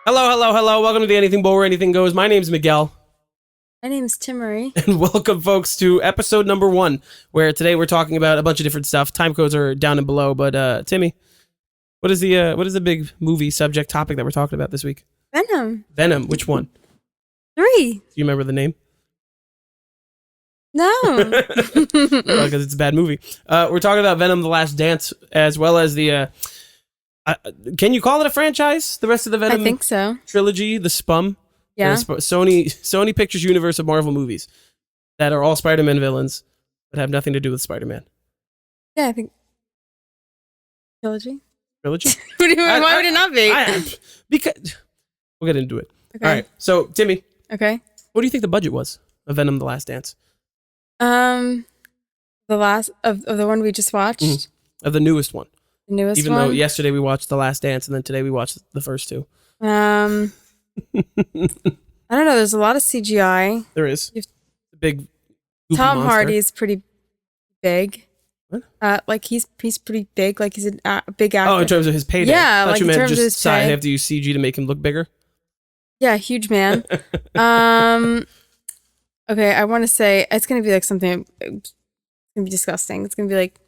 Hello, hello, hello. Welcome to the Anything Bowl Where Anything Goes. My name's Miguel. My name's Timmi. And welcome, folks, to episode number 1, where today we're talking about a bunch of different stuff. Time codes are down and below, but Timmi, what is the big movie subject topic that we're talking about this week? Venom. Venom. Which one? 3. Do you remember the name? No. Because it's a bad movie. We're talking about Venom: The Last Dance, as well as the... can you call it a franchise? The rest of the Venom I think so. trilogy, the SPUM? Yeah. Sony Pictures Universe of Marvel movies that are all Spider-Man villains that have nothing to do with Spider-Man. Yeah, I think. Trilogy? Trilogy? What do you mean? Why would it not be? Because we'll get into it. Okay. All right. So, Timmi, Okay. what do you think the budget was of Venom: The Last Dance? The last of the one we just watched. Of the newest one. The newest Even one. though yesterday we watched The Last Dance and then today we watched the first two. I don't know. There's a lot of CGI. There is. You've- The big goofy Tom monster. Hardy's pretty big. What? Like he's pretty big. Like he's a big actor. Oh, in terms of his payday. Yeah, I thought like you in meant terms of just his side pay. have to use CG to make him look bigger. Yeah, huge man. Okay, I want to say it's gonna be like something. It's gonna be disgusting. It's gonna be like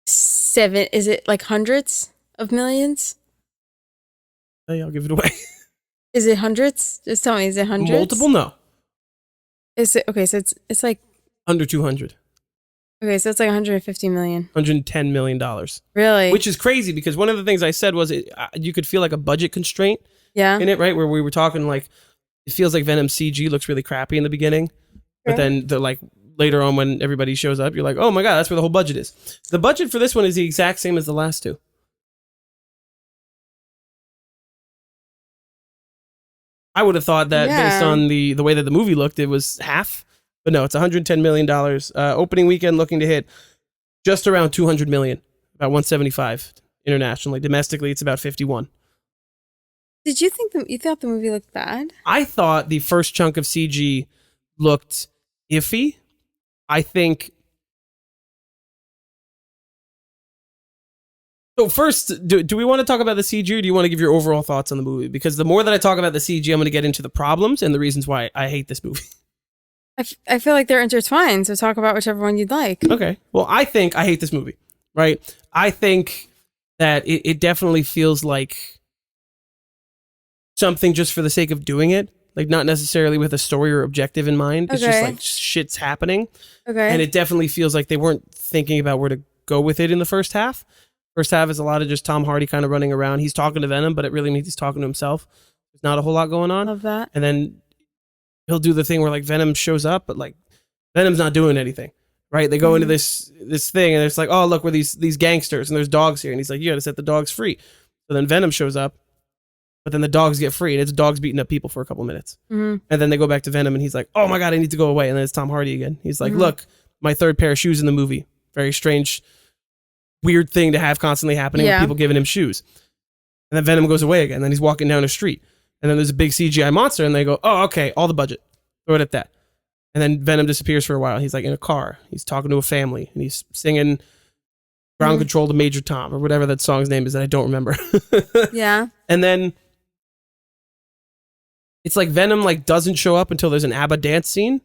7. Is it like hundreds of millions? Hey, I'll give it away. Is it hundreds? Just tell me. Is it hundreds? Multiple? No. Is it okay? So it's like Under 200. okay. So it's like 150 million. $110 million. Really? Which is crazy because one of the things I said was you could feel like a budget constraint Yeah. in it, right? Where we were talking like, it feels like Venom CG looks really crappy in the beginning. But then later on when everybody shows up, you're like, oh my God, that's where the whole budget is. The budget for this one is the exact same as the last two. I would have thought that based on the way that the movie looked, it was half. But no, it's $110 million. Opening weekend looking to hit just around 200 million, about 175 internationally. Domestically, it's about 51. Did you think you thought the movie looked bad? I thought the first chunk of CG looked iffy. I think. So first, do we want to talk about the CG or do you want to give your overall thoughts on the movie? Because the more that I talk about the CG, I'm going to get into the problems and the reasons why I hate this movie. I feel like they're intertwined. So talk about whichever one you'd like. Okay. Well, I think I hate this movie, right? I think that it definitely feels like something just for the sake of doing it. Like not necessarily with a story or objective in mind. It's just Okay. like shit's happening. Okay. And it definitely feels like they weren't thinking about where to go with it in the first half. First half is a lot of just Tom Hardy kind of running around. He's talking to Venom, but it really means he's talking to himself. There's not a whole lot going on. Love that. And then he'll do the thing where like Venom shows up, but like Venom's not doing anything, right? They go into this thing and it's like, oh, look, we're these gangsters and there's dogs here. And he's like, you got to set the dogs free. So then Venom shows up, but then the dogs get free and it's dogs beating up people for a couple minutes. And then they go back to Venom and he's like, oh my God, I need to go away. And then it's Tom Hardy again. He's like, look, my third pair of shoes in the movie. Very strange, weird thing to have constantly happening with people giving him shoes. And then Venom goes away again. And then he's walking down a street. And then there's a big CGI monster and they go, oh, okay, all the budget. Throw it at that. And then Venom disappears for a while. He's like in a car. He's talking to a family and he's singing Ground Control to Major Tom or whatever that song's name is that I don't remember. Yeah. And then it's like Venom like doesn't show up until there's an ABBA dance scene.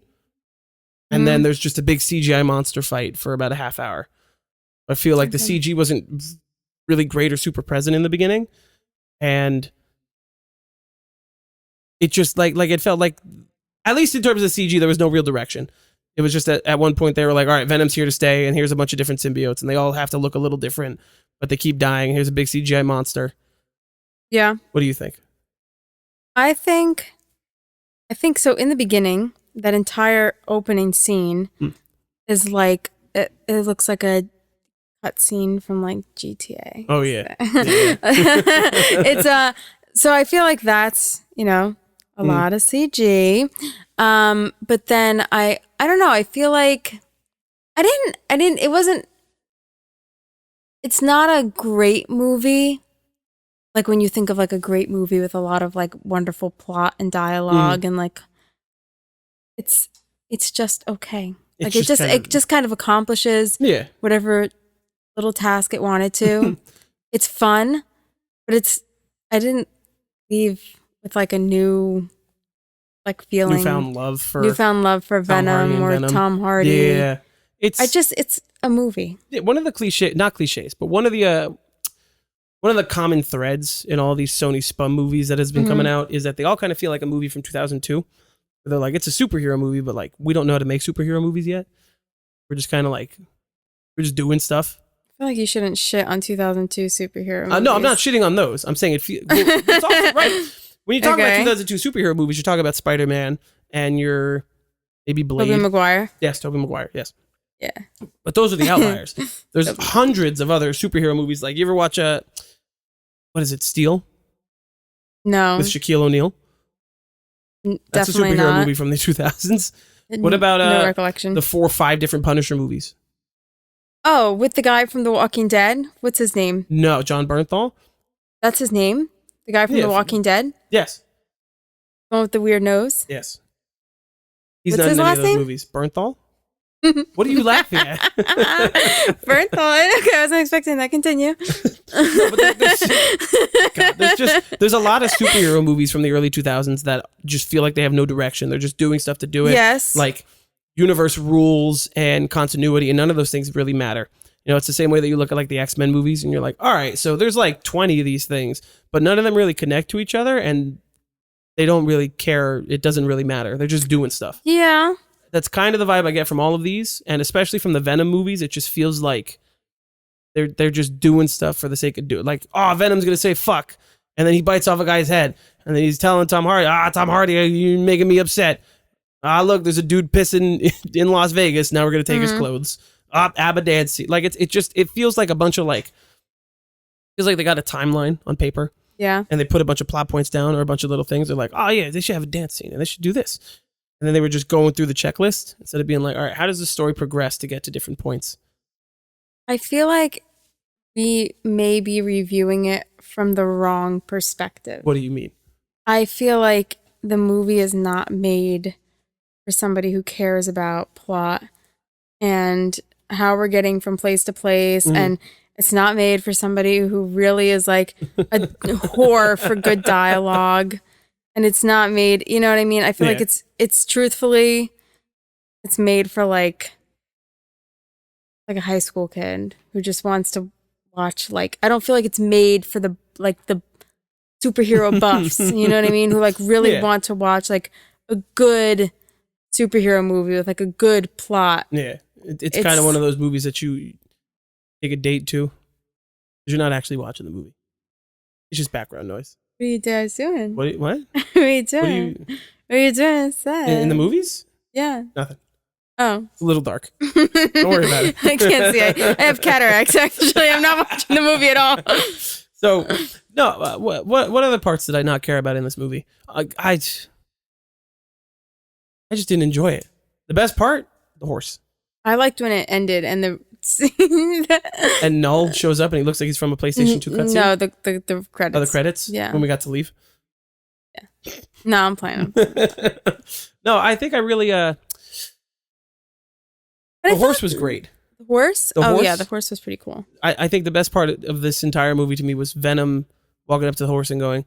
And then there's just a big CGI monster fight for about a half hour. I feel like the CG wasn't really great or super present in the beginning. And it just like it felt like, at least in terms of CG, there was no real direction. It was just that at one point they were like, all right, Venom's here to stay, and here's a bunch of different symbiotes, and they all have to look a little different, but they keep dying. Here's a big CGI monster. Yeah. What do you think? I think so. In the beginning, that entire opening scene is like it looks like a cut scene from like GTA. Oh yeah. It's so I feel like that's a lot of CG. But then I don't know. I feel like I didn't. It's not a great movie. Like when you think of like a great movie with a lot of like wonderful plot and dialogue and like it's just okay. Like it just kind of accomplishes whatever little task it wanted to. It's fun, but it's I didn't leave with like a new like feeling, Newfound love for Tom Hardy Venom and or Venom. Tom Hardy. Yeah, It's a movie. one of the not cliches, but one of the common threads in all these Sony spum movies that has been coming out is that they all kind of feel like a movie from 2002. They're like, it's a superhero movie, but like we don't know how to make superhero movies yet. We're just kind of like, we're just doing stuff. I feel like you shouldn't shit on 2002 superhero movies. No, I'm not shitting on those. I'm saying it's also, right. When you talk about 2002 superhero movies, you're talking about Spider-Man and your maybe Blade. Tobey Maguire. Yes, Tobey Maguire. Yes. Yeah. But those are the outliers. There's hundreds of other superhero movies. Like, you ever watch what is it, Steel? No. With Shaquille O'Neal? That's Definitely a superhero not. movie from the 2000s. What about no recollection. the 4 or 5 different Punisher movies? Oh, with the guy from The Walking Dead? What's his name? No, John Bernthal? That's his name? The guy from The Walking Dead? Yes. The one with the weird nose? Yes. He's What's not his in any last of those name? movies. Bernthal? What are you laughing at? Bernthal. Okay, I wasn't expecting that. Continue. No, but there's a lot of superhero movies from the early 2000s that just feel like they have no direction. They're just doing stuff to do it. Yes. Like universe rules and continuity, and none of those things really matter. You know, it's the same way that you look at like the X-Men movies and you're like, all right, so there's like 20 of these things, but none of them really connect to each other and they don't really care. It doesn't really matter. They're just doing stuff. Yeah. That's kind of the vibe I get from all of these, and especially from the Venom movies. It just feels like they're just doing stuff for the sake of doing. Like, oh, Venom's gonna say fuck, and then he bites off a guy's head, and then he's telling Tom Hardy, Tom Hardy, you're making me upset. Look, there's a dude pissing in Las Vegas. Now we're gonna take his clothes. ABBA dancing. Like it feels like a bunch of like, feels like they got a timeline on paper. Yeah. And they put a bunch of plot points down or a bunch of little things. They're like, oh yeah, they should have a dance scene and they should do this. And then they were just going through the checklist instead of being like, all right, how does the story progress to get to different points? I feel like we may be reviewing it from the wrong perspective. What do you mean? I feel like the movie is not made for somebody who cares about plot and how we're getting from place to place. And it's not made for somebody who really is like a whore for good dialogue. And it's not made, you know what I mean? I feel like it's truthfully, it's made for like a high school kid who just wants to watch, like, I don't feel like it's made for the superhero buffs, you know what I mean? Who like really want to watch like a good superhero movie with like a good plot. Yeah. It's kind of one of those movies that you take a date to. You're not actually watching the movie. It's just background noise. What are you guys doing? What? What are you doing? What are you doing instead? In the movies? Yeah. Nothing. Oh. It's a little dark. Don't worry about it. I can't see. I have cataracts, actually. I'm not watching the movie at all. So, no, what other parts did I not care about in this movie? I just didn't enjoy it. The best part? The horse. I liked when it ended and the... and Null shows up and he looks like he's from a PlayStation 2 cutscene. No, the credits. Oh, the credits? Yeah. When we got to leave? Yeah. No, I'm playing. No, I think I really... the horse was great. The horse? Horse? Yeah, the horse was pretty cool. I think the best part of this entire movie to me was Venom walking up to the horse and going,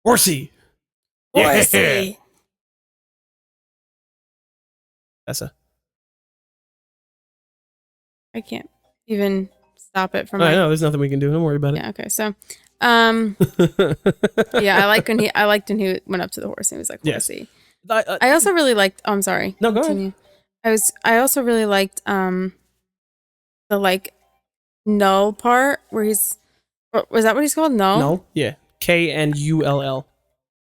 "Horsey! Horsey!" Yeah. Tessa. I can't even stop it from. I know there's nothing we can do. Don't worry about it. Yeah. Okay. So, yeah, I liked when he went up to the horse and he was like, "Horsey." Yes. I also really liked. Oh, I'm sorry. No, go ahead. I also really liked the like Null part where he's. Was that what he's called? Null. Null. Yeah. KNULL.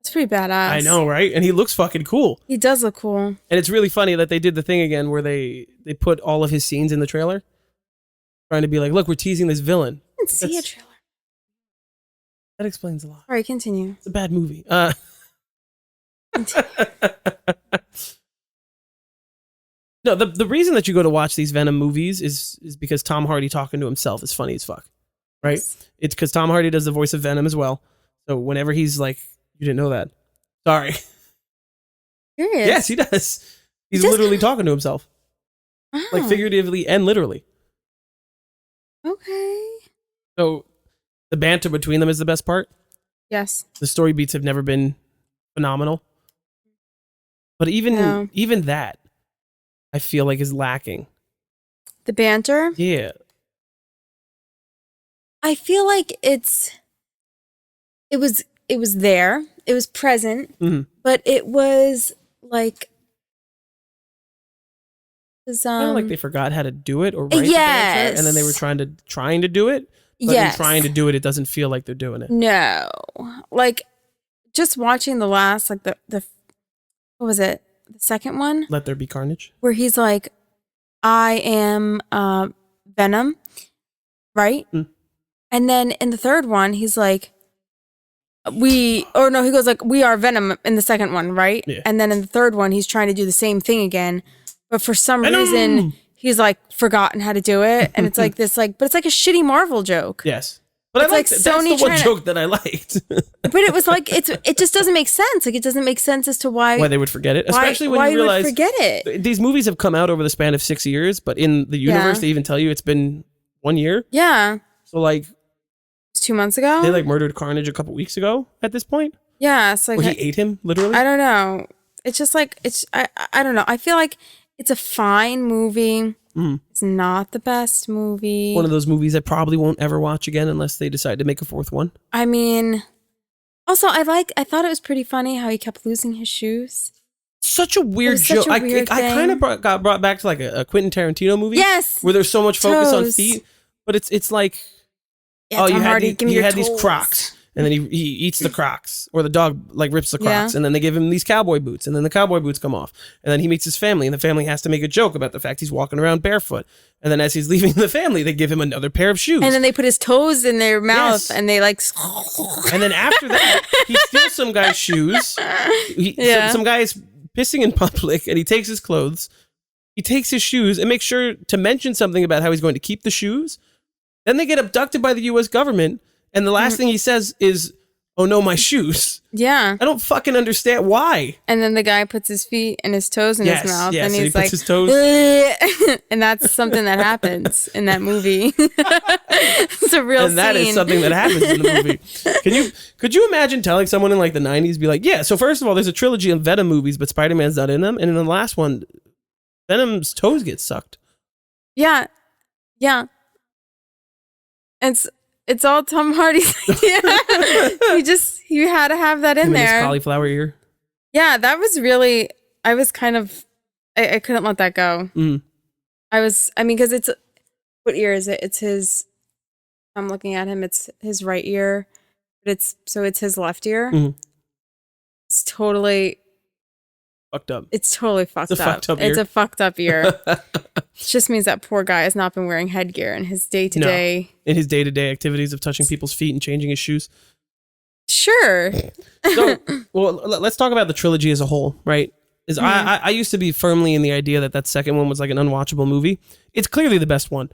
It's pretty badass. I know, right? And he looks fucking cool. He does look cool. And it's really funny that they did the thing again where they put all of his scenes in the trailer. Trying to be like, look, we're teasing this villain. I didn't see a trailer. That explains a lot. All right, continue. It's a bad movie. No, the reason that you go to watch these Venom movies is because Tom Hardy talking to himself is funny as fuck. Right? Yes. It's because Tom Hardy does the voice of Venom as well. So whenever he's like, you didn't know that. Sorry. Serious? Yes, he does. He's literally talking to himself. Oh. Like figuratively and literally. Okay. So the banter between them is the best part. Yes. The story beats have never been phenomenal. But even that, I feel like is lacking. The banter? Yeah. I feel like it was there. It was present, but it was like Kind of like they forgot how to do it or write the banter, and then they were trying to do it. But in trying to do it, it doesn't feel like they're doing it. No. Like just watching the last, like the what was it? The second one? Let There Be Carnage. Where he's like, I am Venom, right? And then in the third one, he's like, he goes like, we are Venom in the second one, right? Yeah. And then in the third one, he's trying to do the same thing again. But for some reason, he's like forgotten how to do it. And it's like this, like, but it's like a shitty Marvel joke. Yes. But I like that's the one joke that I liked. But it was like, it just doesn't make sense. Like, it doesn't make sense as to why they would forget it. Especially when you realize forget it. These movies have come out over the span of 6 years, but in the universe, they even tell you it's been 1 year. Yeah. So like, it's 2 months ago. They like murdered Carnage a couple weeks ago at this point. Yeah. It's like, he ate him literally. I don't know. It's just like, I don't know. I feel like it's a fine movie. It's not the best movie. One of those movies I probably won't ever watch again unless they decide to make a fourth one. I mean, also I thought it was pretty funny how he kept losing his shoes. Such a weird joke. I kind of got brought back to like a Quentin Tarantino movie. Yes. Where there's so much focus on feet, but it's like, you had these Crocs. And then he eats the Crocs, or the dog like rips the Crocs, and then they give him these cowboy boots, and then the cowboy boots come off, and then he meets his family, and the family has to make a joke about the fact he's walking around barefoot, and then as he's leaving the family, they give him another pair of shoes, and then they put his toes in their mouth, and they like, and then after that, he steals some guy's shoes. Some guy is pissing in public, and he takes his clothes, he takes his shoes, and makes sure to mention something about how he's going to keep the shoes. Then they get abducted by the U.S. government. And the last thing he says is, "Oh no, my shoes." Yeah. I don't fucking understand why. And then the guy puts his feet and his toes in his mouth. Yes, and he's he like, puts his toes. And that's something that happens in that movie. It's a real scene. And that is something that happens in the movie. Could you imagine telling someone in like the 90s, be like, yeah, so first of all, there's a trilogy of Venom movies, but Spider-Man's not in them. And in the last one, Venom's toes get sucked. Yeah. Yeah. It's all Tom Hardy's idea. You had to have that in there. His cauliflower ear. Yeah, that was really, I was kind of, I couldn't let that go. Because it's, what ear is it? It's his, I'm looking at him, it's his right ear, but it's his left ear. It's totally fucked up. It's totally fucked up. Fucked up ear. It's a fucked up ear. It just means that poor guy has not been wearing headgear in his day-to-day. No. In his day-to-day activities of touching people's feet and changing his shoes. Sure. So, well, let's talk about the trilogy as a whole, right? I used to be firmly in the idea that second one was like an unwatchable movie. It's clearly the best one.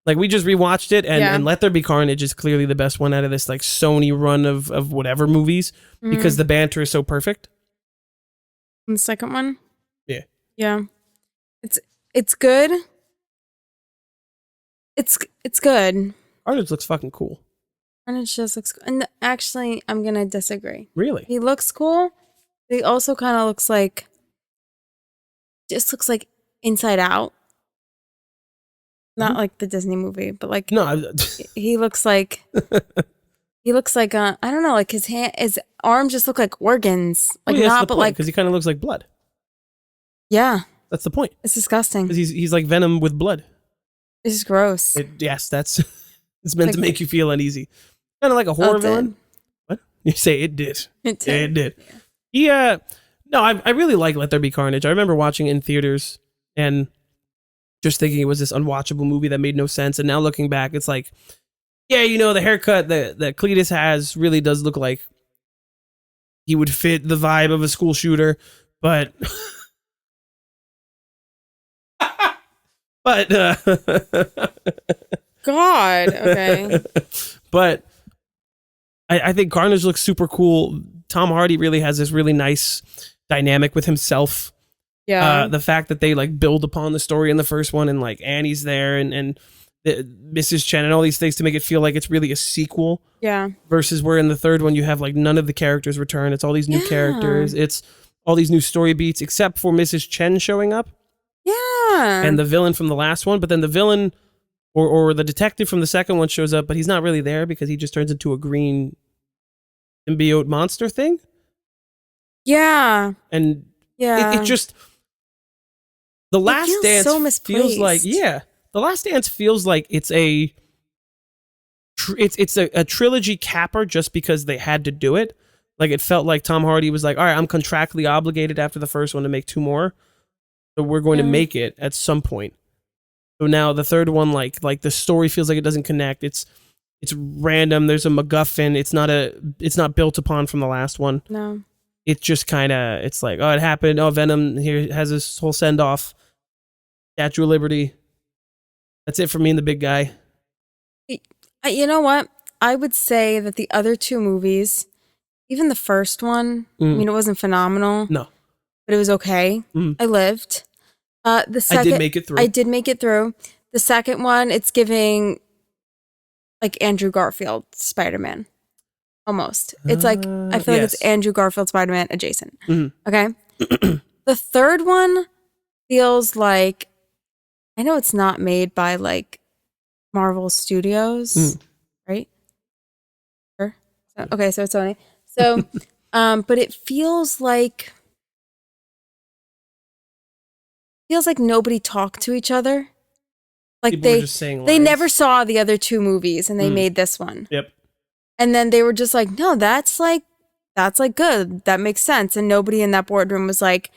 Like, we just rewatched it, and Let There Be Carnage is clearly the best one out of this like Sony run of whatever movies, because the banter is so perfect. And the second one? Yeah. Yeah. It's good. It's good. Carnage looks fucking cool. Carnage just looks cool. And actually, I'm going to disagree. Really? He looks cool. He also kind of looks like, just looks like Inside Out. Not like the Disney movie, but like, no, he looks like, I don't know, like his arms just look like organs. Like, not, but like, because he kind of looks like blood. Yeah. That's the point. It's disgusting. Because he's like Venom with blood. It's gross. Yes, it's meant to make you feel uneasy. Kind of like a horror villain. What? You say it did. It did. Yeah, it did. Yeah. No, I really like Let There Be Carnage. I remember watching it in theaters and just thinking it was this unwatchable movie that made no sense. And now looking back, it's like, yeah, the haircut that Cletus has really does look like he would fit the vibe of a school shooter, but God, okay. But I think Carnage looks super cool. Tom Hardy really has this really nice dynamic with himself. Yeah. The fact that they like build upon the story in the first one, and like Annie's there, and Mrs. Chen and all these things to make it feel like it's really a sequel. Yeah. Versus where in the third one you have like none of the characters return. It's all these new characters. It's all these new story beats except for Mrs. Chen showing up. Yeah. And the villain from the last one. But then the villain or the detective from the second one shows up, but he's not really there because he just turns into a green symbiote monster thing. Yeah. And it just... The Last Dance so misplaced. feels like... Yeah. The Last Dance feels like it's a... It's a trilogy capper just because they had to do it. Like, it felt like Tom Hardy was like, all right, I'm contractually obligated after the first one to make 2 more. So we're going to make it at some point. So now the third one, like the story feels like it doesn't connect. It's random. There's a MacGuffin. It's not built upon from the last one. No. It's just kind of, it's like, oh, it happened. Oh, Venom here has this whole send off. Statue of Liberty. That's it for me and the big guy. You know what? I would say that the other 2 movies, even the first one, I mean, it wasn't phenomenal. No. But it was okay. I lived. The second, I did make it through. I did make it through. The second one, it's giving like Andrew Garfield Spider-Man. Almost. It's like, I feel like it's Andrew Garfield Spider-Man adjacent. Okay? The third one feels like, I know it's not made by like Marvel Studios, right? Sure. So, okay, so it's Sony. So, but it feels like nobody talked to each other. Like People were just saying they lines. never saw the other 2 movies and they made this one. Yep. And then they were just like, no, that's like good. That makes sense. And nobody in that boardroom was like,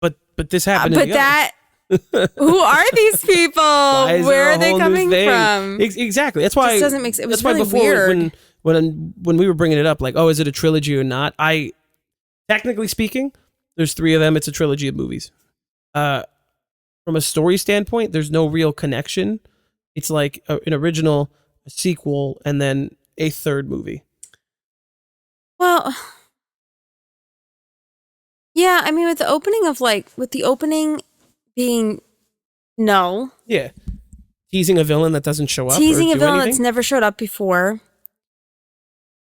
but this happened. But that, who are these people? Where are they coming from? Exactly. That's why it doesn't make sense. It was that's really why before, weird. When we were bringing it up, like, oh, is it a trilogy or not? Technically speaking, there's 3 of them. It's a trilogy of movies. From a story standpoint, there's no real connection. It's like an original, a sequel, and then a third movie. Well, yeah, I mean, with the opening being null. Yeah. Teasing a villain that doesn't show up. Teasing or a villain anything. that's never showed up before.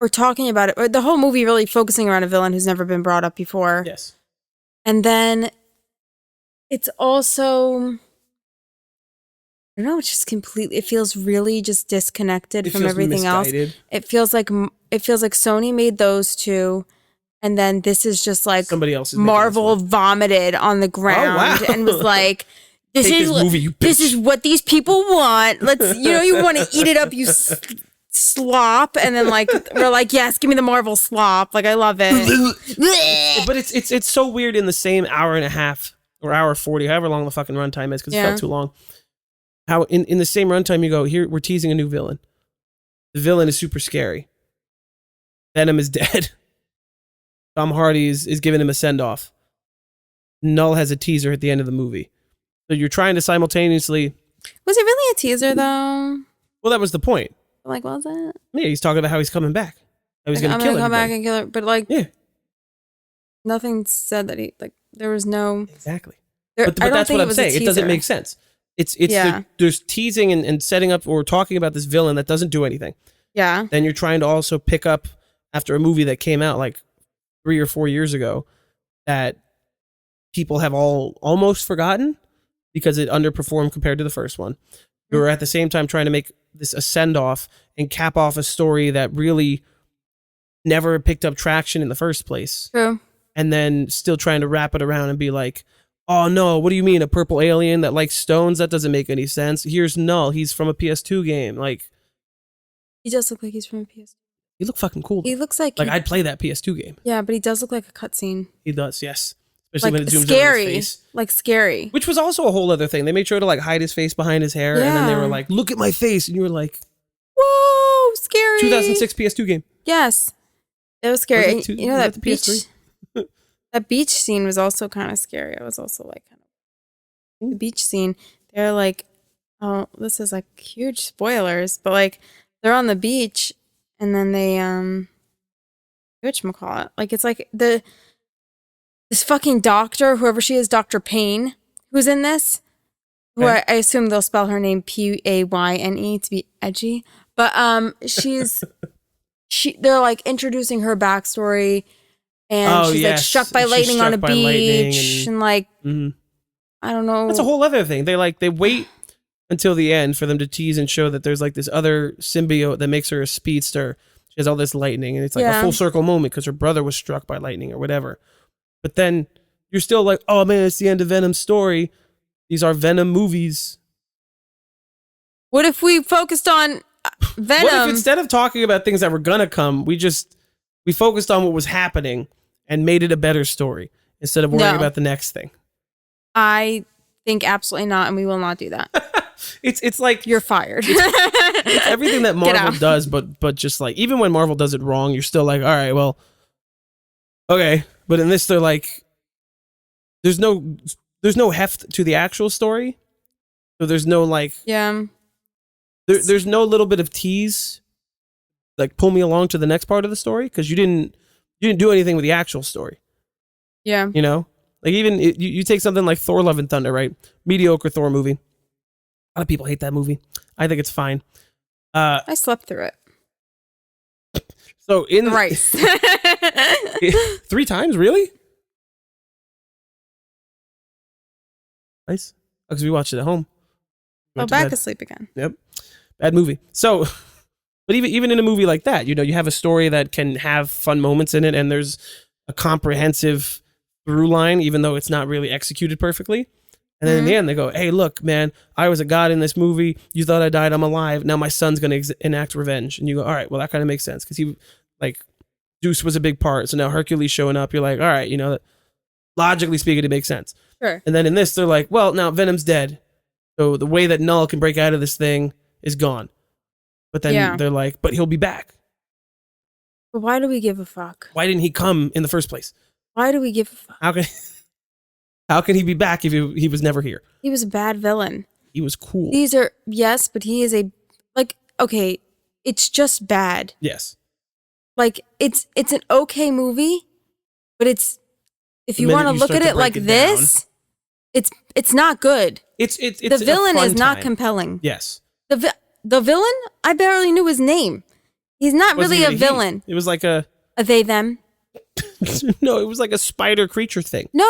Or talking about it. Or the whole movie really focusing around a villain who's never been brought up before. Yes. And then it's also, I don't know, it's just completely, it feels really just disconnected from everything misguided. Else. It feels like Sony made those 2, and then this is just like somebody else's Marvel vomited on the ground and was like, this is what these people want. Let's, you want to eat it up, you slop. And then like, we're like, yes, give me the Marvel slop. Like, I love it. But it's so weird in the same hour and a half or hour 40, however long the fucking runtime is, because it felt too long. How in the same runtime you go, here, we're teasing a new villain. The villain is super scary. Venom is dead. Tom Hardy is giving him a send-off. Null has a teaser at the end of the movie. So you're trying to simultaneously... Was it really a teaser, though? Well, that was the point. Like, was it? Yeah, he's talking about how he's coming back. How he's going to kill everybody. Come back and kill her. But, like, yeah. Nothing said that he... Like, there was no... Exactly. But that's what I'm saying. It doesn't make sense. There's teasing and setting up or talking about this villain that doesn't do anything. Yeah. Then you're trying to also pick up after a movie that came out like 3 or 4 years ago that people have almost forgotten because it underperformed compared to the first one. You're at the same time trying to make this a send-off and cap off a story that really never picked up traction in the first place. True. And then still trying to wrap it around and be like, oh no, what do you mean, a purple alien that likes stones? That doesn't make any sense. Here's Null. He's from a PS2 game. Like, he does look like he's from a PS2. He look fucking cool. He looks like I'd play that PS2 game. Yeah, but he does look like a cutscene. He does, yes. Especially like when it zooms scary, over his face. Like scary. Which was also a whole other thing. They made sure to like hide his face behind his hair, and then they were like, "Look at my face," and you were like, "Whoa, scary!" 2006 PS2 game. Yes, it was scary. Was you know that the beach. PS3? That beach scene was also kind of scary. I was also like, the beach scene. They're like, oh, this is like huge spoilers, but like they're on the beach, and then they whatchamacallit? Like it's like this fucking doctor, whoever she is, Dr. Payne, who's in this, who I assume they'll spell her name Payne to be edgy. But they're like introducing her backstory, and she's like struck by lightning on a beach, and like I don't know. That's a whole other thing. They wait until the end for them to tease and show that there's like this other symbiote that makes her a speedster. She has all this lightning, and it's like a full circle moment because her brother was struck by lightning or whatever. But then you're still like, oh man, it's the end of Venom's story. These are Venom movies. What if we focused on Venom? What if instead of talking about things that were gonna come, we focused on what was happening and made it a better story instead of worrying about the next thing? I think absolutely not, and we will not do that. It's like you're fired. It's everything that Marvel does, but just like even when Marvel does it wrong, you're still like, all right, well, okay. But in this, they're like, there's no heft to the actual story, so there's no like there's no little bit of tease, like pull me along to the next part of the story because you didn't do anything with the actual story. Yeah, you know, like even you take something like Thor: Love and Thunder, right? Mediocre Thor movie. A lot of people hate that movie. I think it's fine. I slept through it. So in Rice 3 times, really? Nice. Because we watched it at home. Back asleep again. Yep. Bad movie. So, but even in a movie like that, you know, you have a story that can have fun moments in it, and there's a comprehensive through line, even though it's not really executed perfectly. And then in the end, they go, hey, look, man, I was a god in this movie. You thought I died. I'm alive. Now my son's going to enact revenge. And you go, all right, well, that kind of makes sense. Because he, like, Zeus was a big part. So now Hercules showing up, you're like, all right, you know, logically speaking, it makes sense. Sure. And then in this, they're like, well, now Venom's dead. So the way that Null can break out of this thing is gone. But then they're like, but he'll be back. But why do we give a fuck? Why didn't he come in the first place? Why do we give a fuck? How can he be back if he was never here? He was a bad villain. He was cool. But he is okay, it's just bad. Yes. Like, it's an okay movie, but if you want to look at it like this, it's not good. It's the villain is not compelling. Yes. The villain, I barely knew his name. He's not really a villain. It was like a they them. No, it was like a spider creature thing. No.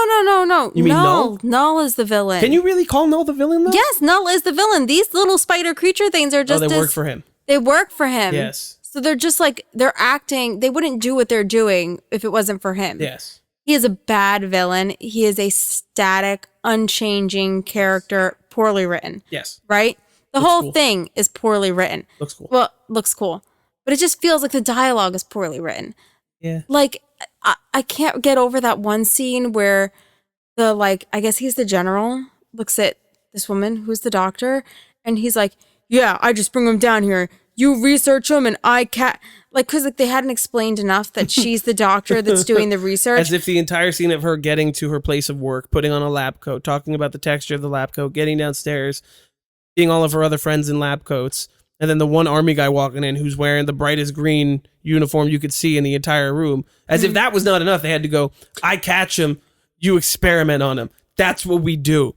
You mean Null? Null is the villain. Can you really call Null the villain, though? Yes, Null is the villain. These little spider creature things are just... they work for him. They work for him. Yes. So they're just like, they're acting... They wouldn't do what they're doing if it wasn't for him. Yes. He is a bad villain. He is a static, unchanging character, poorly written. Yes. Right? The whole thing is poorly written. Looks cool. Well, looks cool. But it just feels like the dialogue is poorly written. Yeah. Like, I can't get over that one scene where I guess he's the general, looks at this woman who's the doctor, and he's like, yeah, I just bring him down here. You research him, and I can't... Like, because they hadn't explained enough that she's the doctor that's doing the research. As if the entire scene of her getting to her place of work, putting on a lab coat, talking about the texture of the lab coat, getting downstairs, seeing all of her other friends in lab coats, and then the one army guy walking in who's wearing the brightest green uniform you could see in the entire room. As if that was not enough, they had to go, I catch him, you experiment on him. That's what we do.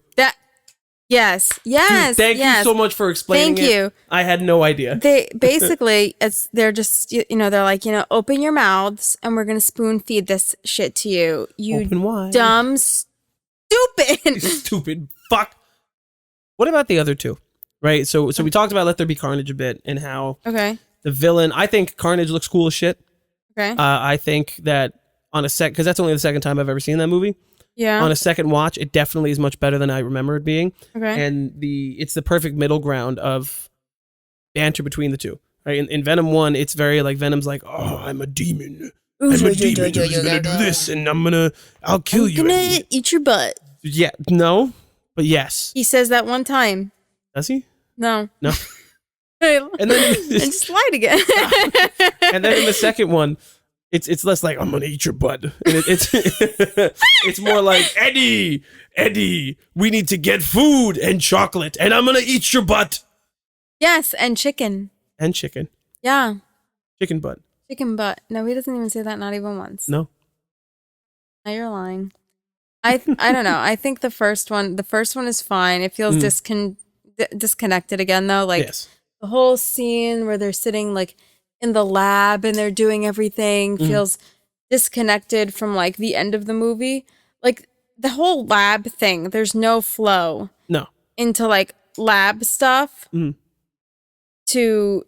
Yes. Dude, thank you so much for explaining Thank you. I had no idea. They basically, they're just, they're like, open your mouths and we're going to spoon feed this shit to you. You open wide. Dumb, stupid. Stupid fuck. What about the other two? Right? So we talked about Let There Be Carnage a bit and how the villain, I think Carnage looks cool as shit. Okay. I think that on a because that's only the second time I've ever seen that movie. Yeah. On a second watch, it definitely is much better than I remember it being. Okay. And it's the perfect middle ground of banter between the two. Right? In Venom 1, it's very like Venom's like, oh, I'm a demon. I'm a demon who's gonna do this, and I'll kill you. I'm gonna eat your butt. Yeah. No. But yes. He says that one time. Does he? No. And then and just lied again. And then in the second one, it's less like I'm gonna eat your butt, and it's it's more like Eddie, we need to get food and chocolate, and I'm gonna eat your butt. Yes, and chicken. And chicken. Yeah. Chicken butt. Chicken butt. No, he doesn't even say that. Not even once. No. Now you're lying. I don't know. I think the first one is fine. It feels disconnected again though. Like Yes. the whole scene where they're sitting like in the lab and they're doing everything feels disconnected from like the end of the movie. Like the whole lab thing, there's no flow No. into like lab stuff to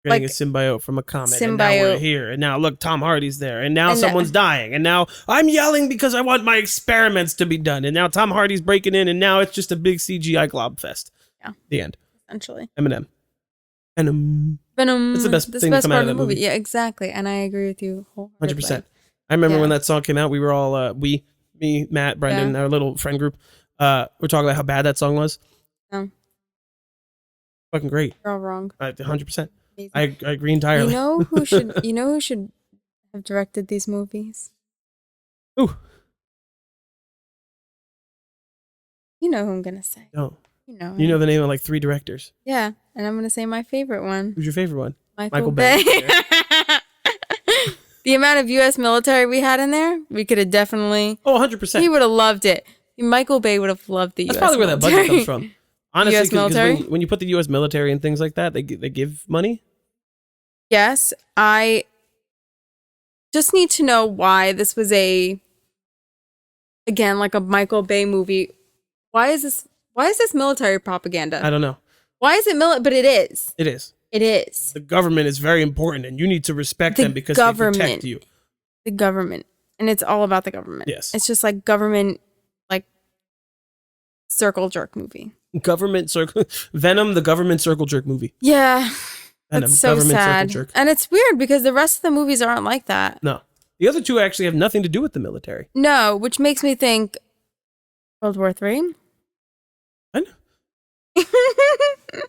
Getting like a symbiote from a comet, and now symbiote. we're here, and now look, Tom Hardy's there, and now And someone's dying, and now I'm yelling because I want my experiments to be done, and now Tom Hardy's breaking in, and now it's just a big CGI glob fest. Yeah. The end. Essentially. Venom. Venom. It's the best thing to come out of that movie. Yeah, exactly. And I agree with you wholeheartedly. 100%. I remember when that song came out, we were all, me, Matt, Brendan, our little friend group, we're talking about how bad that song was. No. Fucking great. You're all wrong. 100%. I agree entirely. You know who should have directed these movies? Ooh. You know who I'm gonna say. No. You know the name of like 3 directors. Yeah, and I'm gonna say my favorite one. Who's your favorite one? Michael Bay. The amount of U.S. military we had in there, we could have definitely. Oh, 100%. He would have loved it. Michael Bay would have loved the That's U.S. probably where that budget comes from. Honestly, US military? because when you put the U.S. military and things like that, they give money. Yes, I just need to know why this was again, like a Michael Bay movie. Why is this military propaganda? I don't know. Why is it but it is. It is. It is. The government is very important, and you need to respect them because they protect you. The government. And it's all about the government. Yes. It's just like government, like circle jerk movie. Government circle. Venom, the government circle jerk movie. Yeah. Venom, That's so government sad. circle jerk. And it's weird because the rest of the movies aren't like that. No. The other 2 actually have nothing to do with the military. No, which makes me think World War III. I know.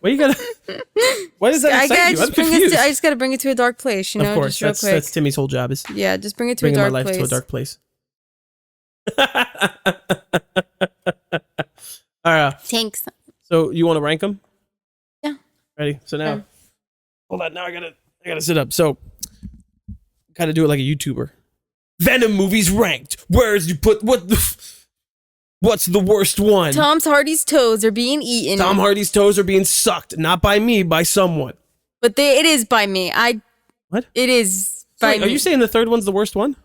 What you gotta? Why does that excite you? I'm confused. I just gotta bring it to a dark place, you know. Of course, just real that's Timmy's whole job is. Yeah, just bring it to bringing a dark my life place. to a dark place. All right. Thanks. So you want to rank them? Yeah. Ready? So now, hold on. Now I gotta sit up. So, gotta do it like a YouTuber. Venom movies ranked. Where's you put what? What's the worst one? Tom Hardy's toes are being eaten. Tom Hardy's toes are being sucked, not by me, by someone. But it is by me. What? It is by me. Are you saying the third one's the worst one?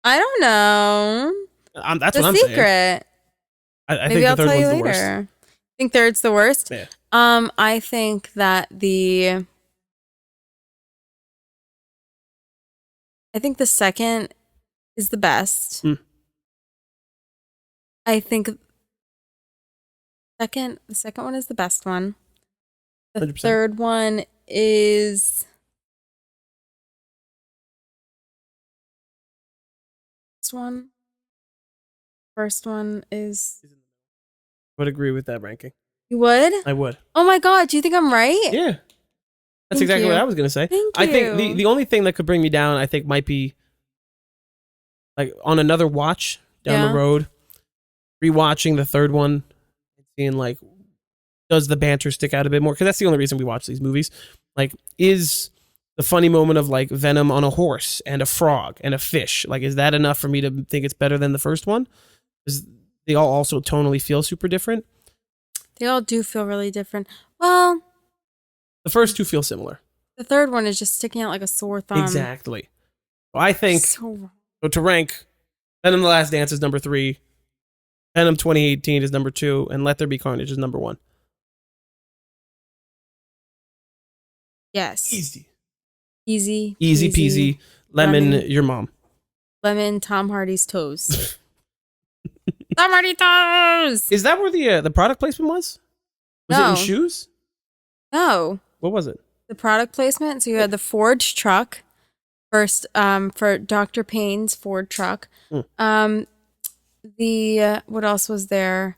I don't know. That's the what I'm secret. saying. I Maybe think I'll the third tell you one's the later. worst. Think third's the worst? Yeah. I think that the second is the best. I think the second one is the best one. The 100%. third one is first one is. I would agree with that ranking. You would? I would. Oh my god, do you think I'm right? Yeah. That's Thank exactly you. what I was going to say. Thank I think you. the only thing that could bring me down, I think, might be like on another watch down the road, rewatching the third one and seeing like, does the banter stick out a bit more? Because that's the only reason we watch these movies. Like, is the funny moment of like Venom on a horse and a frog and a fish, like, is that enough for me to think it's better than the first one? Because they all also tonally feel super different. They all do feel really different. Well, the first 2 feel similar. the third one is just sticking out like a sore thumb. Exactly. So I think So to rank, Venom: The Last Dance is number 3, Venom 2018 is number 2, and Let There Be Carnage is number 1. yes. Easy Easy peasy. Lemon, your mom. Lemon, Tom Hardy's toes. Tom Hardy toes! Is that where the product placement was? Was it No. in shoes? No. What was it? The product placement. So you had the Ford truck first, for Dr. Payne's Ford truck. What else was there?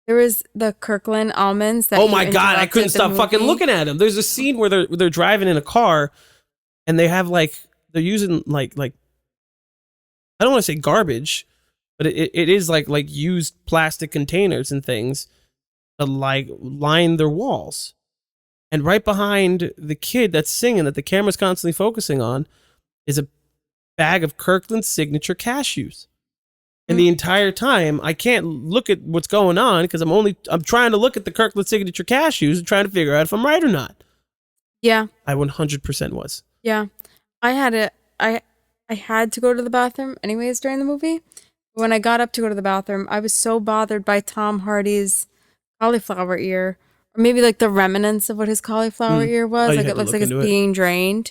There was the Kirkland almonds. That Oh my god! I couldn't stop fucking movie. looking at them. There's a scene where they're driving in a car, and they have like they're using like I don't want to say garbage, but it is like used plastic containers and things to like line their walls. And right behind the kid that's singing that the camera's constantly focusing on is a bag of Kirkland's signature cashews. And the entire time, I can't look at what's going on because I'm trying to look at the Kirkland signature cashews and trying to figure out if I'm right or not. Yeah. I 100% was. Yeah. I had to go to the bathroom anyways during the movie. When I got up to go to the bathroom, I was so bothered by Tom Hardy's cauliflower ear, or maybe like the remnants of what his cauliflower ear was. Like it looks like it's being drained.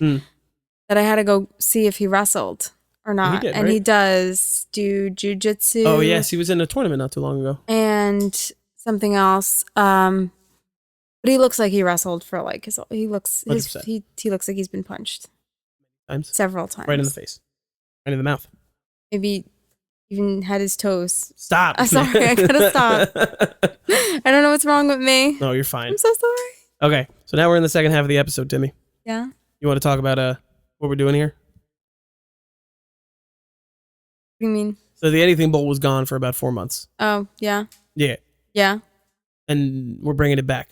That I had to go see if he wrestled or not. He did, and right? he does do jujitsu. Oh yes, he was in a tournament not too long ago. And something else. But he looks like he wrestled for like he looks like he's been punched several times. Right in the face. Right in the mouth. Maybe even had his toes. Stop. I'm sorry, I gotta stop. I don't know what's wrong with me. No, you're fine. I'm so sorry. Okay, so now we're in the second half of the episode, Timmy. Yeah. You want to talk about what we're doing here? What do you mean? So the Anything Bowl was gone for about 4 months. Oh, yeah. Yeah. Yeah. And we're bringing it back.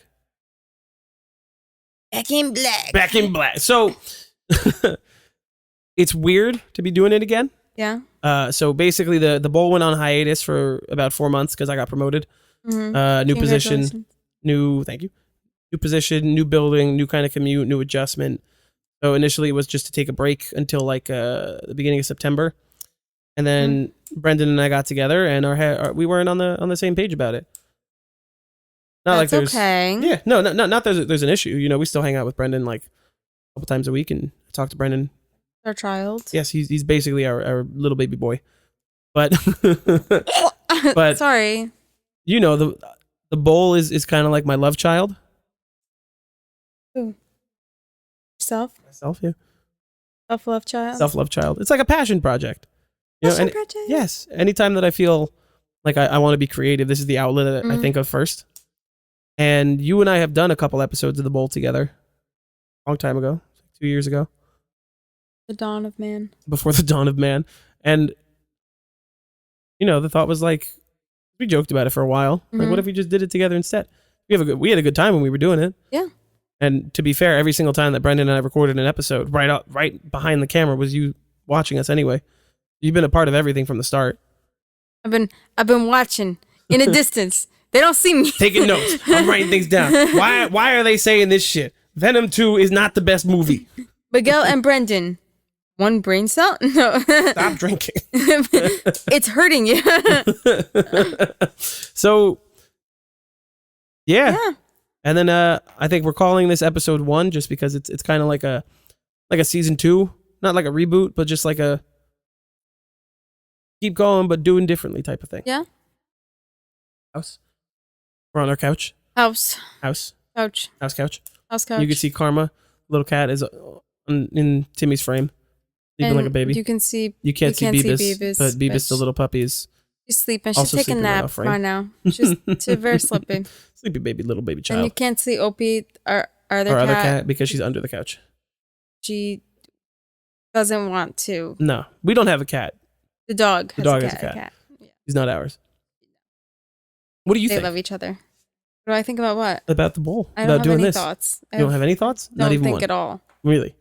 Back in black. Back in black. So it's weird to be doing it again. Yeah. So basically the bowl went on hiatus for about 4 months because I got promoted. New position, thank you. New position, new building, new kind of commute, new adjustment. So initially it was just to take a break until like the beginning of September. And then Brendan and I got together and we weren't on the same page about it. Not That's like there's okay. Yeah, no, not there's an issue. You know, we still hang out with Brendan like a couple times a week and talk to Brendan. Our child. Yes, he's basically our little baby boy. But but sorry. You know, the bowl is kind of like my love child. Who? Yourself? Myself, yeah. Self-love child? Self-love child. It's like a passion project. Passion project? Yes. Anytime that I feel like I want to be creative, this is the outlet that I think of first. And you and I have done a couple episodes of the bowl together. A long time ago. 2 years ago. The dawn of man. Before the dawn of man. And, you know, the thought was like, we joked about it for a while. Like, what if we just did it together instead? We had a good time when we were doing it. Yeah. And to be fair, every single time that Brendan and I recorded an episode, right behind the camera was you watching us anyway. You've been a part of everything from the start. I've been watching in a distance. They don't see me. Taking notes. I'm writing things down. Why are they saying this shit? Venom 2 is not the best movie. Miguel and Brendan. One brain cell? No. Stop drinking. It's hurting you. So, yeah. And then I think we're calling this episode 1 just because it's kind of like a season 2, not like a reboot, but just like a keep going but doing differently type of thing. Yeah. House. We're on our couch. House. Couch. House couch. You can see Karma, little cat, is in Timmy's frame, sleeping like a baby. You can't see Beavis, but Beavis, the little puppy, is she's sleeping. She's taking a nap right now. She's very sleepy. Sleepy baby, little baby child. And you can't see Opie, our other cat, because she's under the couch. She doesn't want to. No, we don't have a cat. The dog has a cat. Yeah. He's not ours. What do you think? They love each other. What do I think about what? About the bowl. I don't about have doing any this. thoughts. You don't have any thoughts? Not even think one. At all. Really?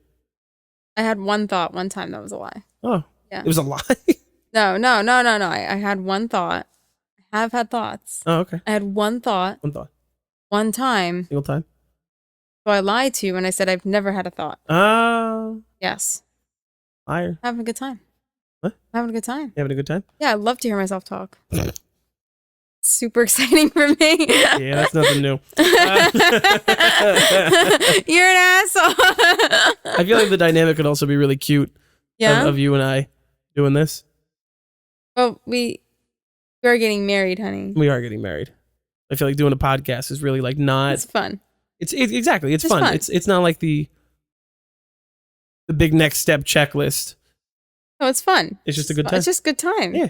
I had one thought one time that was a lie. Oh. Yeah. It was a lie? No. I had one thought. I have had thoughts. Oh, okay. I had one thought. One time. Single time? So I lied to you when I said I've never had a thought. Oh. Yes. Liar. Having a good time. What? Having a good time. You having a good time? Yeah, I love to hear myself talk. Super exciting for me. Yeah, that's nothing new. You're an asshole. I feel like the dynamic could also be really cute. Yeah. Of you and I doing this. Well, we are getting married, honey. We are getting married. I feel like doing a podcast is really like not. It's fun. It's exactly. It's fun. It's not like the big next step checklist. No, it's fun. It's just a good time. It's just a good time. Yeah.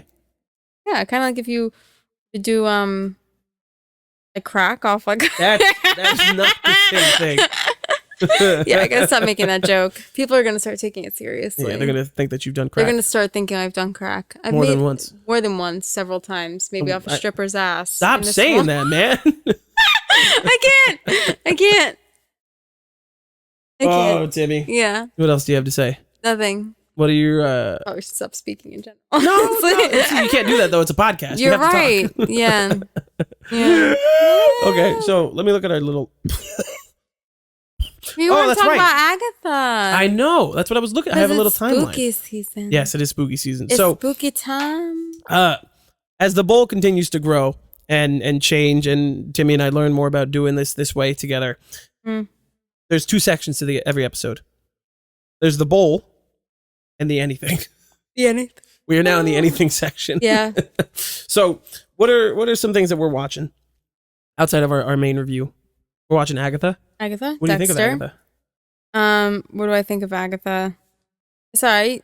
Yeah, kind of like if you do a crack off like that's not the same thing. Yeah, I gotta stop making that joke. People are gonna start taking it seriously. Yeah, they're gonna think that you've done crack. They're gonna start thinking I've done crack. More than once, several times, maybe off a stripper's ass. Stop saying that, man. I can't. Oh, Timmy. Yeah. What else do you have to say? Nothing. What are your Oh, we should stop speaking in general. No, you can't do that though. It's a podcast. You're You have to right. talk. Yeah. Yeah. Okay, so let me look at our little. We were that's talking right. about Agatha. I know. That's what I was looking. I have a little timeline. Spooky season. Yes, it is spooky season. It's so spooky time. As the bowl continues to grow and change, and Timmi and I learn more about doing this way together. There's 2 sections to every episode. There's the bowl and the anything. The anything. We are now in the anything section. Yeah. So what are some things that we're watching outside of our main review? We're watching Agatha. Agatha. What do you think of Agatha? What do I think of Agatha? It's alright.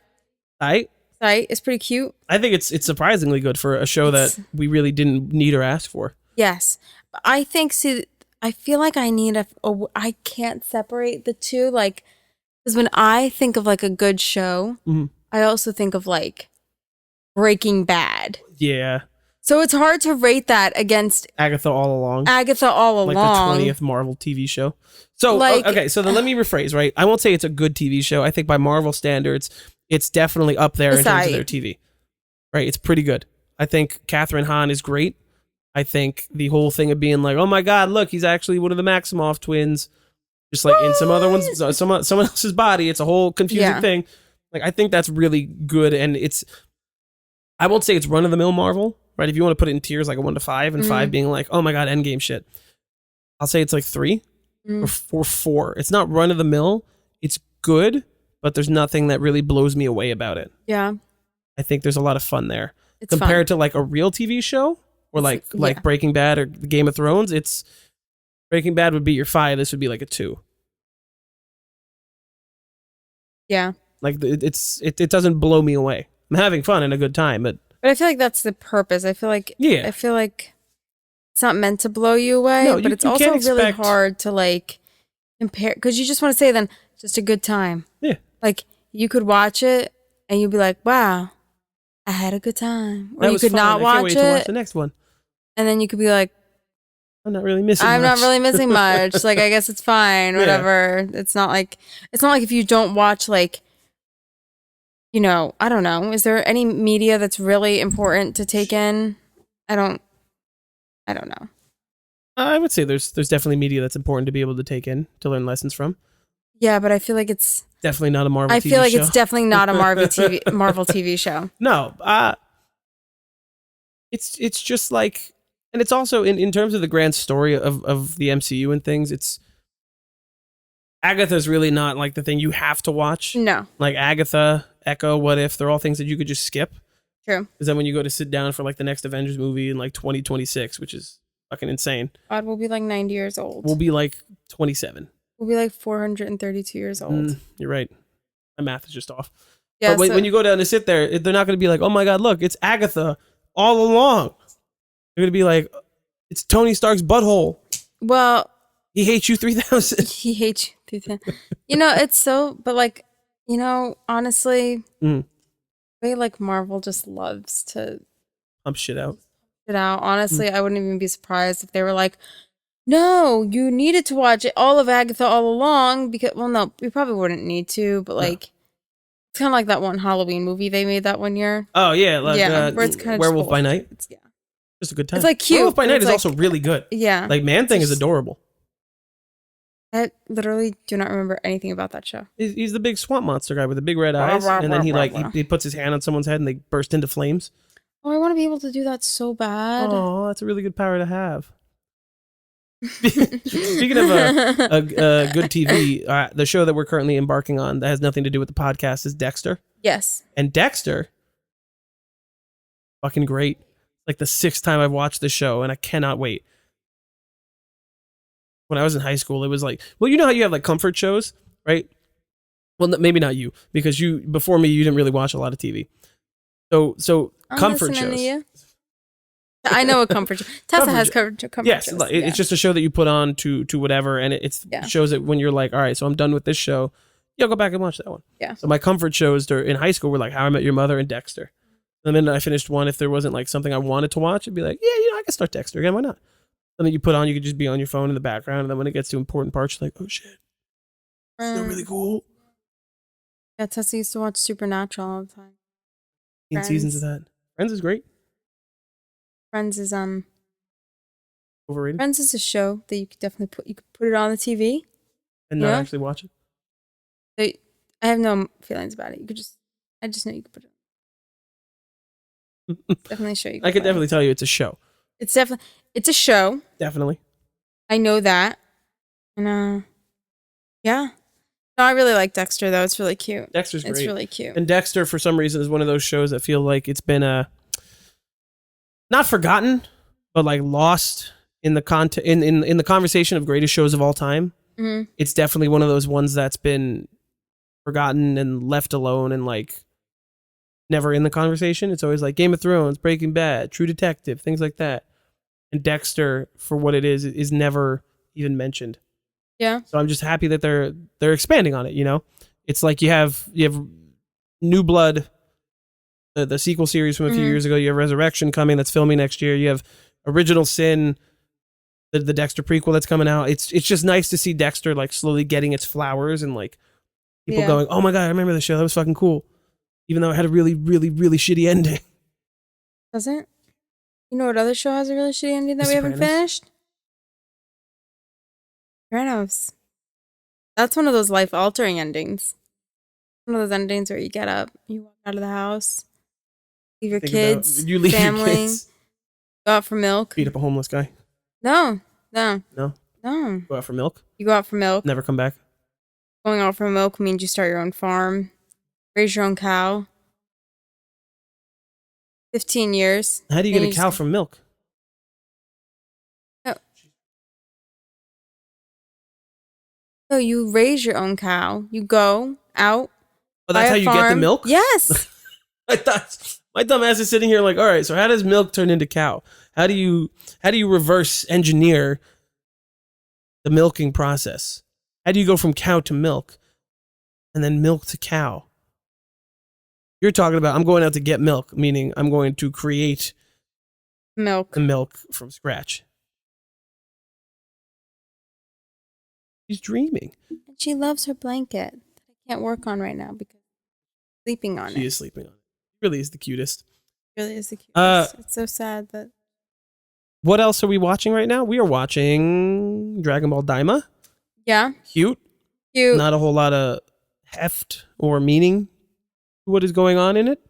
It's pretty cute. I think it's surprisingly good for a show that we really didn't need or ask for. Yes. I think, I feel like I need I can't separate the two. Like, because when I think of like a good show, I also think of like Breaking Bad. Yeah. So it's hard to rate that against Agatha All Along. Like the 20th Marvel TV show. So, like, okay, so then let me rephrase, right? I won't say it's a good TV show. I think by Marvel standards, it's definitely up there in terms of their TV. Right? It's pretty good. I think Catherine Hahn is great. I think the whole thing of being like, oh my God, look, he's actually one of the Maximoff twins. Just like in some other ones, someone else's body. It's a whole confusing thing. Like, I think that's really good. And I won't say it's run of the mill Marvel, right? If you want to put it in tiers, like a 1 to 5, and 5 being like, oh my God, Endgame shit. I'll say it's like 3 or 4. It's not run of the mill. It's good, but there's nothing that really blows me away about it. Yeah. I think there's a lot of fun there. It's compared fun. to like a real TV show or like Breaking Bad or Game of Thrones. It's Breaking Bad would be your 5. This would be like a 2. Yeah. Like it doesn't blow me away. I'm having fun and a good time, but I feel like that's the purpose. I feel like it's not meant to blow you away, but it's also really hard to like compare, because you just want to say then just a good time. Yeah. Like you could watch it and you'd be like, wow, I had a good time. Or you could not watch it. I can't wait to watch the next one. And then you could be like, I'm not really missing much. Like, I guess it's fine, whatever. Yeah. It's not like if you don't watch, like, you know, I don't know. Is there any media that's really important to take in? I don't know. I would say there's definitely media that's important to be able to take in, to learn lessons from. Yeah, but I feel like it's definitely not a Marvel TV show. I feel like it's definitely not a Marvel TV show. No, it's just like, and it's also in terms of the grand story of the MCU and things, it's Agatha's really not like the thing you have to watch. No. Like Agatha, Echo, What If, they're all things that you could just skip. True. Because then when you go to sit down for like the next Avengers movie in like 2026, which is fucking insane. God, we'll be like 90 years old. We'll be like 27. We'll be like 432 years old. You're right. My math is just off. Yeah, but when you go down to sit there, they're not going to be like, oh my God, look, it's Agatha all along. They're going to be like, it's Tony Stark's butthole. Well, he hates you 3000. He hates you 3000. You know, it's so, but like, you know, honestly, the way like Marvel just loves to pump shit out. Honestly, I wouldn't even be surprised if they were like, no, you needed to watch it, all of Agatha all along, because, well, no, we probably wouldn't need to, but like, it's kind of like that one Halloween movie they made that one year. Oh, yeah. Like, where it's kind of Werewolf by Night. It's just a good time. It's like cute. Werewolf by Night is also really good. Yeah. Like, Man-Thing is adorable. I literally do not remember anything about that show. He's the big swamp monster guy with the big red eyes, and then he puts his hand on someone's head and they burst into flames. Oh, I want to be able to do that so bad. Oh, that's a really good power to have. Speaking of a good TV, the show that we're currently embarking on that has nothing to do with the podcast is Dexter. Yes. And Dexter, fucking great. Like the 6th time I've watched this show, and I cannot wait. When I was in high school, it was like, well, you know how you have like comfort shows, right? Well, maybe not you, because before me, you didn't really watch a lot of TV. So comfort shows. I know a comfort show. Tessa has comfort yes, shows. Yes, it's just a show that you put on to whatever, and it shows that when you're like, all right, so I'm done with this show, I'll go back and watch that one. Yeah. So my comfort shows in high school were like How I Met Your Mother and Dexter. And then I finished one, if there wasn't like something I wanted to watch, I'd be like, yeah, I can start Dexter again. Why not? Something you put on, you could just be on your phone in the background, and then when it gets to important parts, you're like, oh shit, still really cool. Yeah, Tessa used to watch Supernatural all the time. 15 seasons of that. Friends is great. Friends is Overrated. Friends is a show that you could definitely put it on the TV And not actually watch it. I have no feelings about it. I just know you could put it on. Definitely a show you could I could definitely tell you it's a show. It's a show. Definitely. I know that. And yeah. No, I really like Dexter though. It's really cute. Dexter's great. It's really cute. And Dexter, for some reason, is one of those shows that feel like it's been not forgotten, but like lost in the in the conversation of greatest shows of all time. Mm-hmm. It's definitely one of those ones that's been forgotten and left alone and like never in the conversation. It's always like Game of Thrones, Breaking Bad, True Detective, things like that. And Dexter, for what it is never even mentioned. Yeah. So I'm just happy that they're expanding on it, you know? It's like you have New Blood, the sequel series from a few years ago. You have Resurrection coming that's filming next year. You have Original Sin, the Dexter prequel that's coming out. It's just nice to see Dexter like slowly getting its flowers and like people going, oh my God, I remember the show. That was fucking cool. Even though it had a really, really, really shitty ending. Doesn't? You know what other show has a really shitty ending that we haven't finished? Sopranos. That's one of those life-altering endings. One of those endings where you get up, you walk out of the house, leave your kids, family, go out for milk. Beat up a homeless guy. No. Go out for milk? You go out for milk. Never come back. Going out for milk means you start your own farm, raise your own cow. 15 years. How do you get a cow from milk? No, you raise your own cow. You go out. Oh, that's how you get the milk? Yes. I thought my dumb ass is sitting here like, all right, so how does milk turn into cow? How do you reverse engineer the milking process? How do you go from cow to milk and then milk to cow? You're talking about I'm going out to get milk, meaning I'm going to create the milk from scratch. She's dreaming. And she loves her blanket that I can't work on right now because I'm sleeping on it. She is sleeping on it. She really is the cutest. Really is the cutest. It's so sad that. What else are we watching right now? We are watching Dragon Ball Daima. Yeah. Cute. Not a whole lot of heft or meaning to what is going on in it.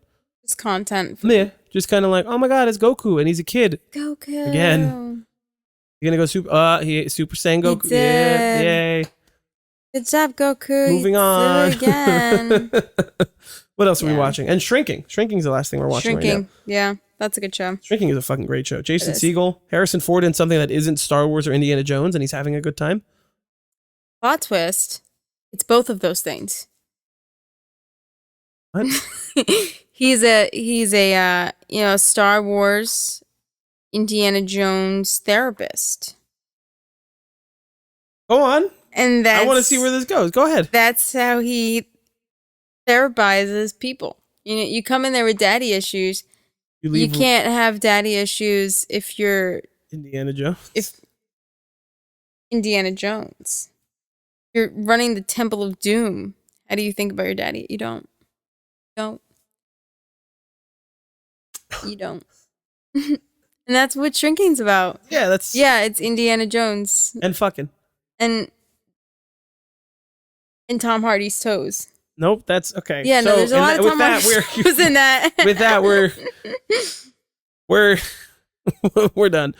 Just content. Yeah. Just kind of like, oh my God, it's Goku and he's a kid. Goku. Again. You're gonna go Super Saiyan Goku. He did. Yeah, yay. Good job, Goku. Moving on. Again. What else are we watching? And Shrinking. Shrinking's the last thing we're watching right now. Yeah, that's a good show. Shrinking is a fucking great show. Jason Segel, Harrison Ford in something that isn't Star Wars or Indiana Jones, and he's having a good time. Plot twist. It's both of those things. What? he's a Star Wars Indiana Jones therapist. Go on. And I want to see where this goes. Go ahead. That's how he therapizes people. You know, you come in there with daddy issues. You can't have daddy issues if you're Indiana Jones. If Indiana Jones. You're running the Temple of Doom. How do you think about your daddy? You don't. You don't. And that's what Shrinking's about. Yeah, it's Indiana Jones. And fucking. And Tom Hardy's toes. Nope, that's okay. Yeah, no, there's a lot of Tom Hardy's toes in that. With that, we're done.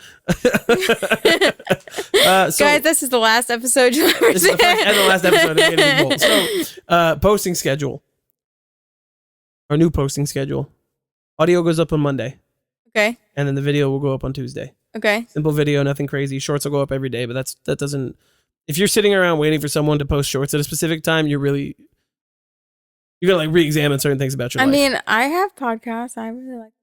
Guys, this is the last episode you'll ever see. And the last episode of Getting Bold. So, posting schedule. Our new posting schedule. Audio goes up on Monday. Okay. And then the video will go up on Tuesday. Okay. Simple video, nothing crazy. Shorts will go up every day, but that doesn't. If you're sitting around waiting for someone to post shorts at a specific time, you're gonna like re-examine certain things about your life. I mean, I have podcasts. I really like.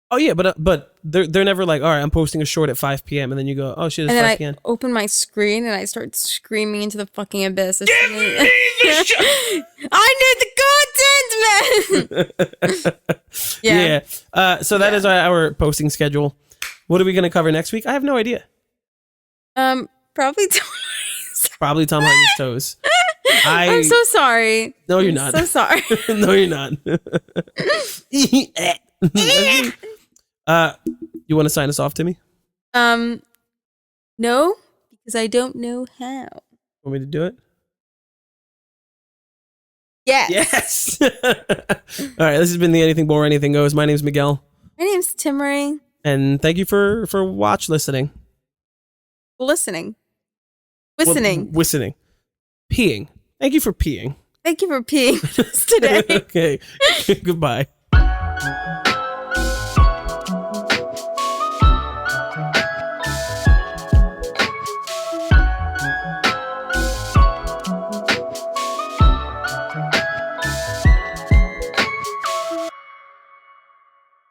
Oh yeah, but they're never like, all right, I'm posting a short at 5 p.m. and then you go, oh shit, it's 5 p.m. I open my screen and I start screaming into the fucking abyss. Give me the shit! I need the content, man. Yeah. So that is our posting schedule. What are we gonna cover next week? I have no idea. Probably Tom Hardy's toes. I'm so sorry. No, you're not. So sorry. No, you're not. You want to sign us off, Timmy? No, because I don't know how. Want me to do it? Yes. Yes. All right. This has been the Anything Bore Anything Goes. My name's Miguel. My name's Timmi. And thank you for listening. Listening. Listening. Peeing. Thank you for peeing. Thank you for peeing with us today. Okay. Goodbye.